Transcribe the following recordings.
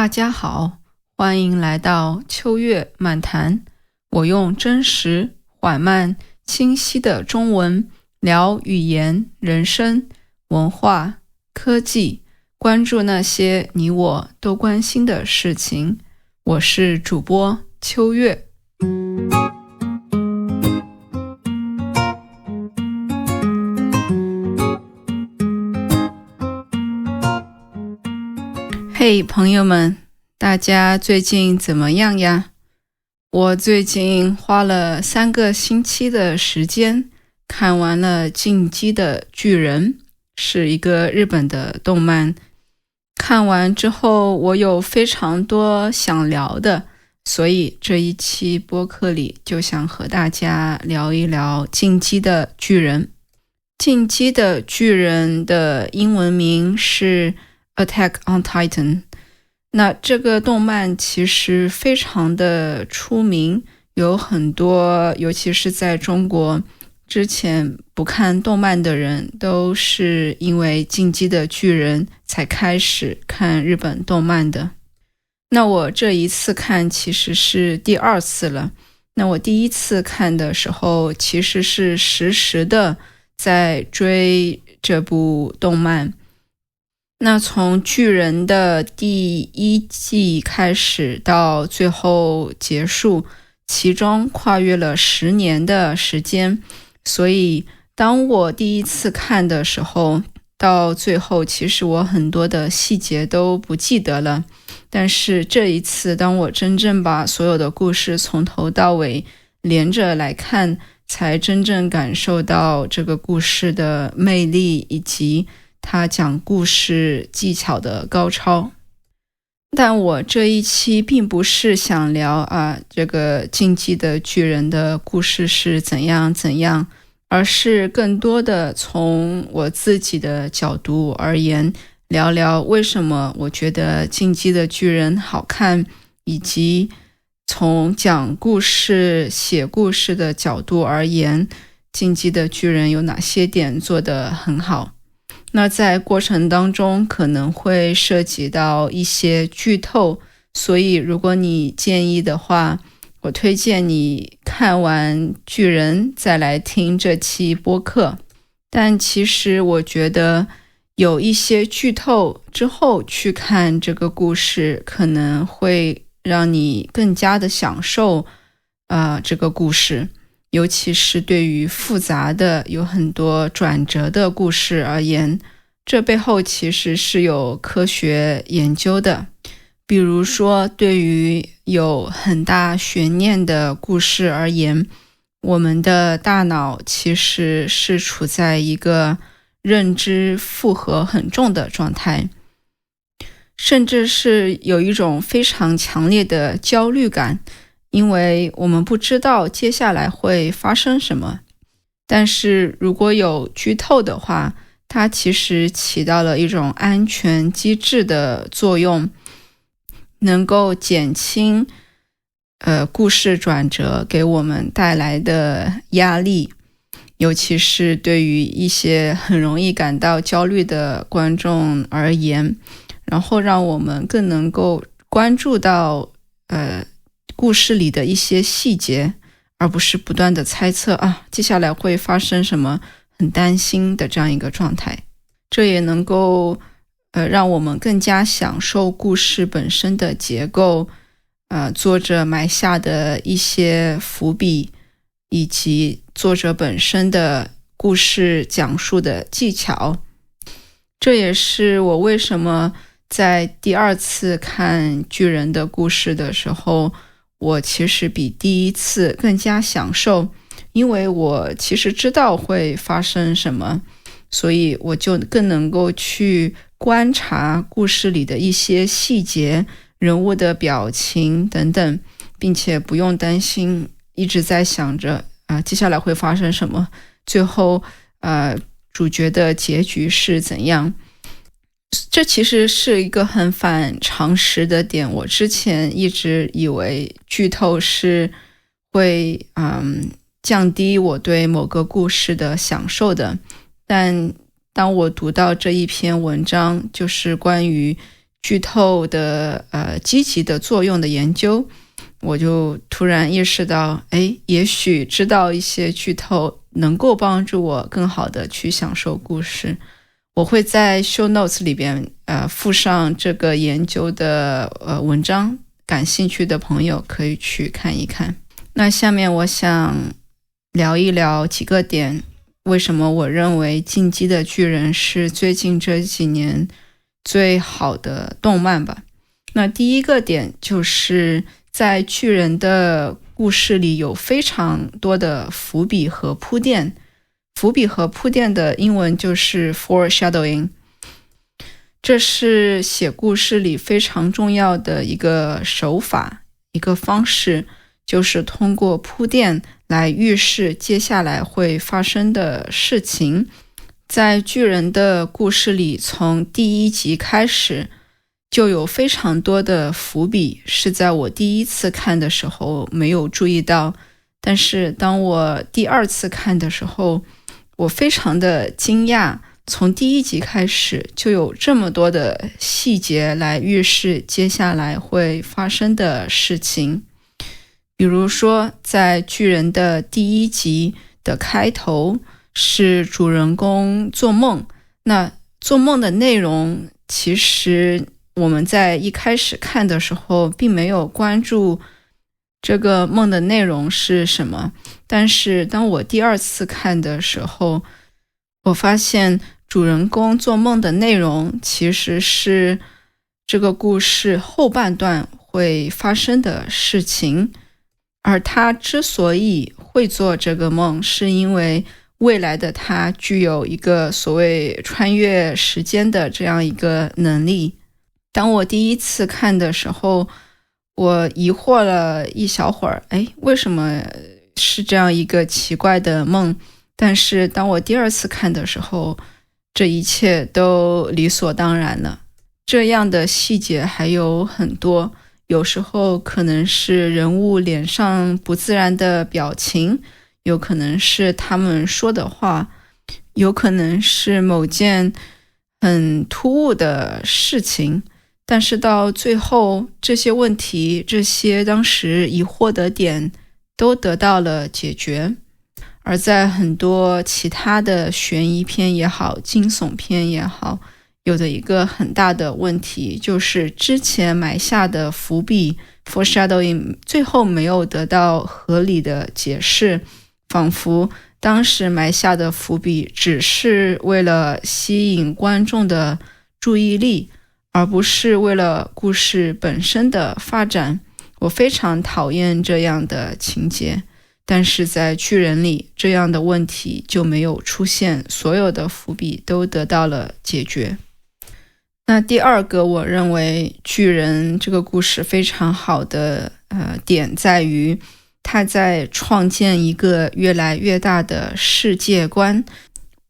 大家好，欢迎来到秋月漫谈。我用真实、缓慢、清晰的中文聊语言、人生、文化、科技，关注那些你我都关心的事情。我是主播秋月。嘿，朋友们，大家最近怎么样呀？我最近花了3个星期的时间看完了《进击的巨人》，是一个日本的动漫。看完之后，我有非常多想聊的，所以这一期播客里就想和大家聊一聊《进击的巨人》。《进击的巨人》的英文名是Attack on Titan。那这个动漫其实非常的出名，有很多，尤其是在中国，之前不看动漫的人都是因为进击的巨人才开始看日本动漫的。那我这一次看其实是第2次了。那我第一次看的时候其实是实时的在追这部动漫。那从巨人的第1季开始到最后结束，其中跨越了10年的时间，所以当我第一次看的时候，到最后其实我很多的细节都不记得了。但是这一次，当我真正把所有的故事从头到尾连着来看，才真正感受到这个故事的魅力以及他讲故事技巧的高超。但我这一期并不是想聊这个进击的巨人的故事是怎样，而是更多的从我自己的角度而言，聊聊为什么我觉得进击的巨人好看，以及从讲故事、写故事的角度而言，进击的巨人有哪些点做得很好。那在过程当中可能会涉及到一些剧透，所以如果你建议的话，我推荐你看完巨人再来听这期播客。但其实我觉得有一些剧透之后去看这个故事，可能会让你更加的享受这个故事，尤其是对于复杂的有很多转折的故事而言，这背后其实是有科学研究的。比如说对于有很大悬念的故事而言，我们的大脑其实是处在一个认知负荷很重的状态，甚至是有一种非常强烈的焦虑感，因为我们不知道接下来会发生什么。但是如果有剧透的话，它其实起到了一种安全机制的作用，能够减轻故事转折给我们带来的压力，尤其是对于一些很容易感到焦虑的观众而言，然后让我们更能够关注到故事里的一些细节，而不是不断的猜测接下来会发生什么，很担心的这样一个状态。这也能够让我们更加享受故事本身的结构，作者埋下的一些伏笔，以及作者本身的故事讲述的技巧。这也是我为什么在第2次看巨人的故事的时候，我其实比第1次更加享受，因为我其实知道会发生什么，所以我就更能够去观察故事里的一些细节，人物的表情等等，并且不用担心一直在想着接下来会发生什么，最后主角的结局是怎样。这其实是一个很反常识的点，我之前一直以为剧透是会降低我对某个故事的享受的，但当我读到这一篇文章，就是关于剧透的积极的作用的研究，我就突然意识到，也许知道一些剧透能够帮助我更好的去享受故事。我会在 show notes 里边附上这个研究的文章，感兴趣的朋友可以去看一看。那下面我想聊一聊几个点，为什么我认为《进击的巨人》是最近这几年最好的动漫吧。那第一个点就是在巨人的故事里有非常多的伏笔和铺垫，伏笔和铺垫的英文就是 foreshadowing， 这是写故事里非常重要的一个手法，一个方式，就是通过铺垫来预示接下来会发生的事情。在巨人的故事里，从第一集开始就有非常多的伏笔，是在我第一次看的时候没有注意到，但是当我第二次看的时候，我非常的惊讶，从第一集开始就有这么多的细节来预示接下来会发生的事情。比如说在巨人的第一集的开头是主人公做梦，那做梦的内容其实我们在一开始看的时候并没有关注这个梦的内容是什么，但是当我第二次看的时候，我发现主人公做梦的内容其实是这个故事后半段会发生的事情，而他之所以会做这个梦，是因为未来的他具有一个所谓穿越时间的这样一个能力。当我第一次看的时候，我疑惑了一小会儿，为什么是这样一个奇怪的梦？但是当我第二次看的时候，这一切都理所当然了。这样的细节还有很多，有时候可能是人物脸上不自然的表情，有可能是他们说的话，有可能是某件很突兀的事情，但是到最后这些问题，这些当时疑惑的点都得到了解决。而在很多其他的悬疑片也好，惊悚片也好，有的一个很大的问题就是之前埋下的伏笔 foreshadowing 最后没有得到合理的解释，仿佛当时埋下的伏笔只是为了吸引观众的注意力，而不是为了故事本身的发展。我非常讨厌这样的情节，但是在巨人里这样的问题就没有出现，所有的伏笔都得到了解决。那第二个我认为巨人这个故事非常好的点在于他在创建一个越来越大的世界观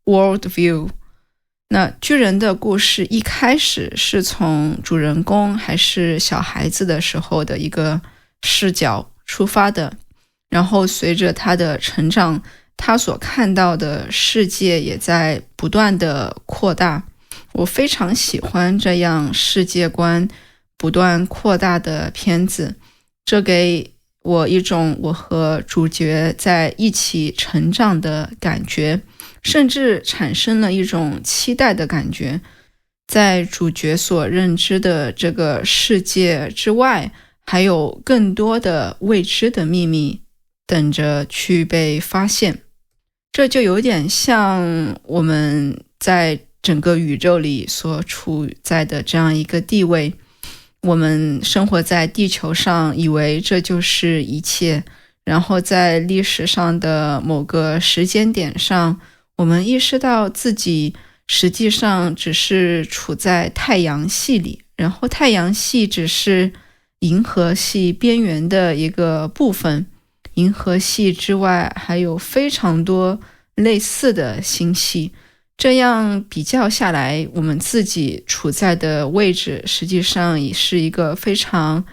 world view。 那巨人的故事一开始是从主人公还是小孩子的时候的一个视角出发的，然后随着他的成长，他所看到的世界也在不断的扩大。我非常喜欢这样世界观不断扩大的片子，这给我一种我和主角在一起成长的感觉，甚至产生了一种期待的感觉。在主角所认知的这个世界之外，还有更多的未知的秘密等着去被发现。这就有点像我们在整个宇宙里所处在的这样一个地位，我们生活在地球上，以为这就是一切，然后在历史上的某个时间点上，我们意识到自己实际上只是处在太阳系里，然后太阳系只是银河系边缘的一个部分，银河系之外还有非常多类似的星系。这样比较下来，我们自己处在的位置实际上也是一个非常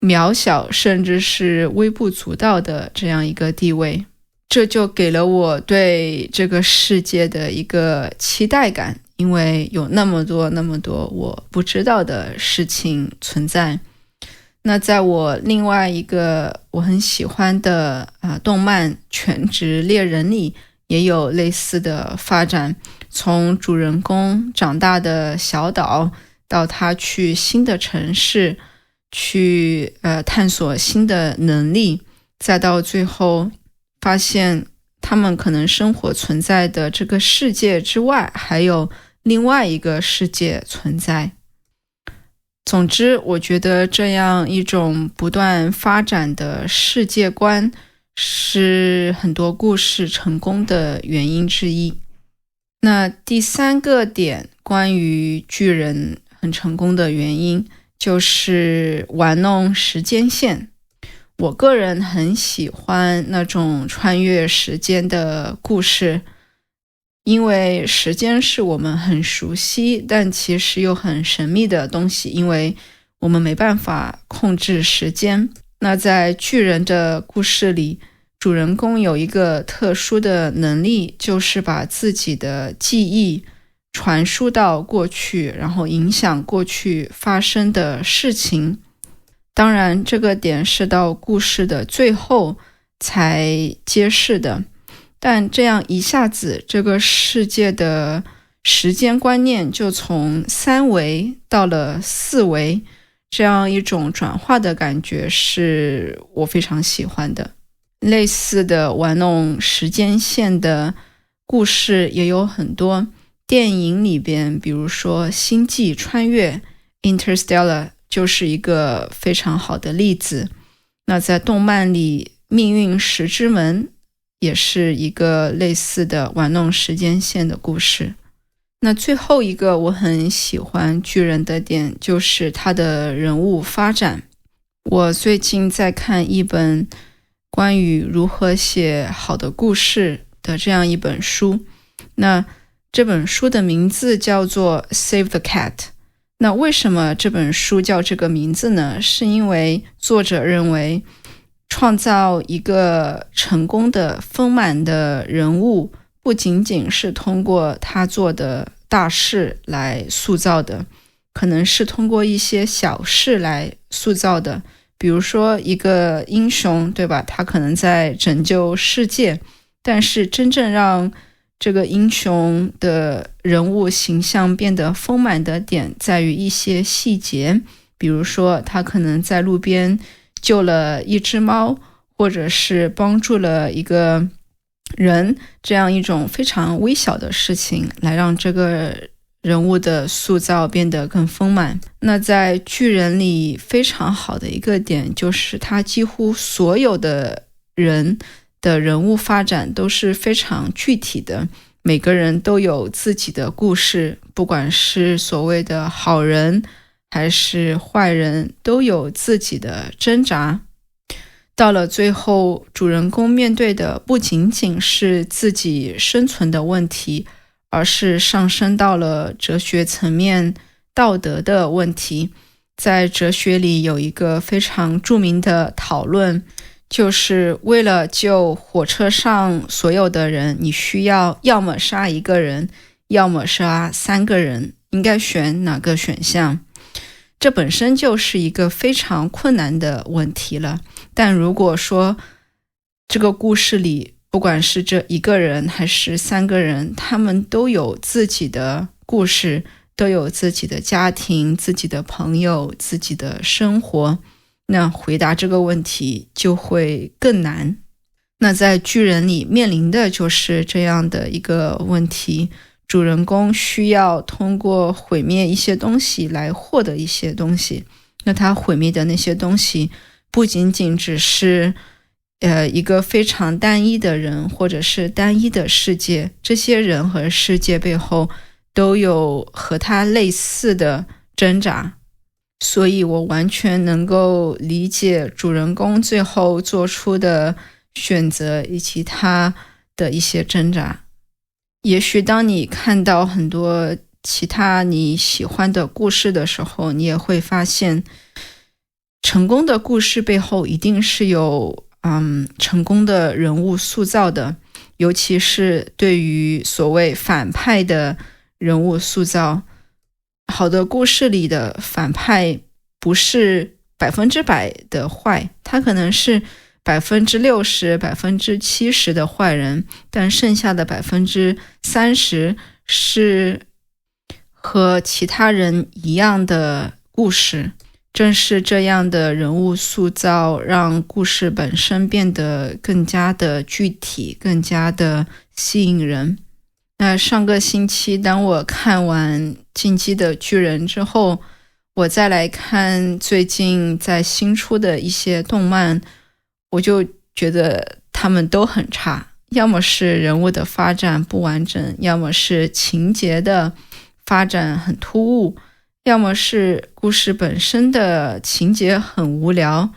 渺小甚至是微不足道的这样一个地位。这就给了我对这个世界的一个期待感，因为有那么多我不知道的事情存在。那在我另外一个我很喜欢的动漫《全职猎人》里也有类似的发展，从主人公长大的小岛到他去新的城市去探索新的能力，再到最后发现他们可能生活存在的这个世界之外还有另外一个世界存在。总之，我觉得这样一种不断发展的世界观是很多故事成功的原因之一。那第三个点，关于巨人很成功的原因，就是玩弄时间线。我个人很喜欢那种穿越时间的故事，因为时间是我们很熟悉但其实又很神秘的东西，因为我们没办法控制时间。那在巨人的故事里，主人公有一个特殊的能力，就是把自己的记忆传输到过去，然后影响过去发生的事情。当然，这个点是到故事的最后才揭示的，但这样一下子，这个世界的时间观念就从3维到了4维，这样一种转化的感觉是我非常喜欢的。类似的玩弄时间线的故事也有很多，电影里边比如说《星际穿越》 Interstellar 就是一个非常好的例子。那在动漫里，命运石之门也是一个类似的玩弄时间线的故事。那最后一个我很喜欢巨人的点，就是他的人物发展。我最近在看一本关于如何写好的故事的这样一本书，那这本书的名字叫做 Save the Cat。 那为什么这本书叫这个名字呢？是因为作者认为创造一个成功的丰满的人物不仅仅是通过他做的大事来塑造的，可能是通过一些小事来塑造的。比如说一个英雄，对吧？他可能在拯救世界，但是真正让这个英雄的人物形象变得丰满的点在于一些细节，比如说他可能在路边救了一只猫，或者是帮助了一个人，这样一种非常微小的事情来让这个人物的塑造变得更丰满。那在巨人里非常好的一个点，就是他几乎所有的人的人物发展都是非常具体的，每个人都有自己的故事，不管是所谓的好人还是坏人，都有自己的挣扎。到了最后，主人公面对的不仅仅是自己生存的问题，而是上升到了哲学层面道德的问题。在哲学里有一个非常著名的讨论，就是为了救火车上所有的人，你需要要么杀1个人，要么杀3个人，应该选哪个选项？这本身就是一个非常困难的问题了。但如果说这个故事里不管是这1个人还是3个人，他们都有自己的故事，都有自己的家庭，自己的朋友，自己的生活，那回答这个问题就会更难。那在巨人里面临的就是这样的一个问题，主人公需要通过毁灭一些东西来获得一些东西。那他毁灭的那些东西不仅仅只是一个非常单一的人或者是单一的世界，这些人和世界背后都有和他类似的挣扎。所以我完全能够理解主人公最后做出的选择以及他的一些挣扎。也许当你看到很多其他你喜欢的故事的时候，你也会发现成功的故事背后一定是有成功的人物塑造的，尤其是对于所谓反派的人物塑造。好的故事里的反派不是100%的坏，他可能是60%、70%的坏人，但剩下的30%是和其他人一样的故事。正是这样的人物塑造，让故事本身变得更加的具体，更加的吸引人。那上个星期当我看完《进击的巨人》之后，我再来看最近在新出的一些动漫，我就觉得他们都很差，要么是人物的发展不完整，要么是情节的发展很突兀，要么是故事本身的情节很无聊，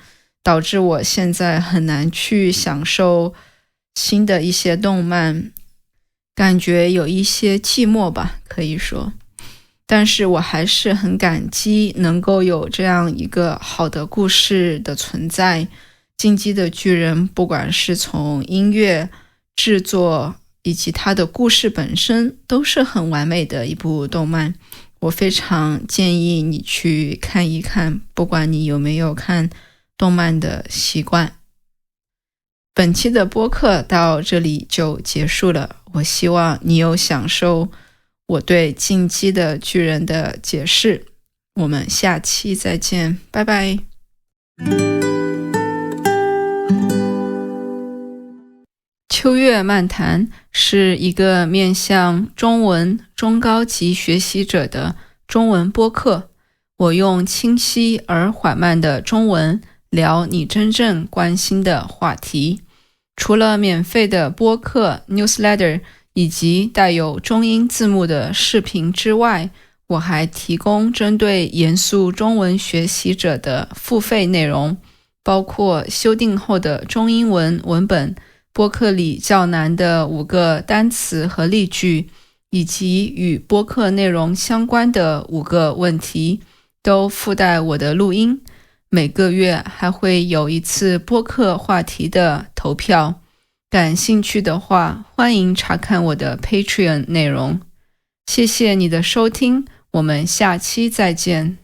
导致我现在很难去享受新的一些动漫，感觉有一些寂寞吧，可以说。但是我还是很感激能够有这样一个好的故事的存在。进击的巨人不管是从音乐制作以及它的故事本身都是很完美的一部动漫，我非常建议你去看一看，不管你有没有看动漫的习惯。本期的播客到这里就结束了，我希望你有享受我对进击的巨人的解释。我们下期再见，拜拜。秋月漫谈是一个面向中文中高级学习者的中文播客，我用清晰而缓慢的中文聊你真正关心的话题。除了免费的播客 newsletter 以及带有中英字幕的视频之外，我还提供针对严肃中文学习者的付费内容，包括修订后的中英文文本，播客里较难的5个单词和例句，以及与播客内容相关的5个问题，都附带我的录音。每个月还会有一次播客话题的投票，感兴趣的话，欢迎查看我的 Patreon 内容。谢谢你的收听，我们下期再见。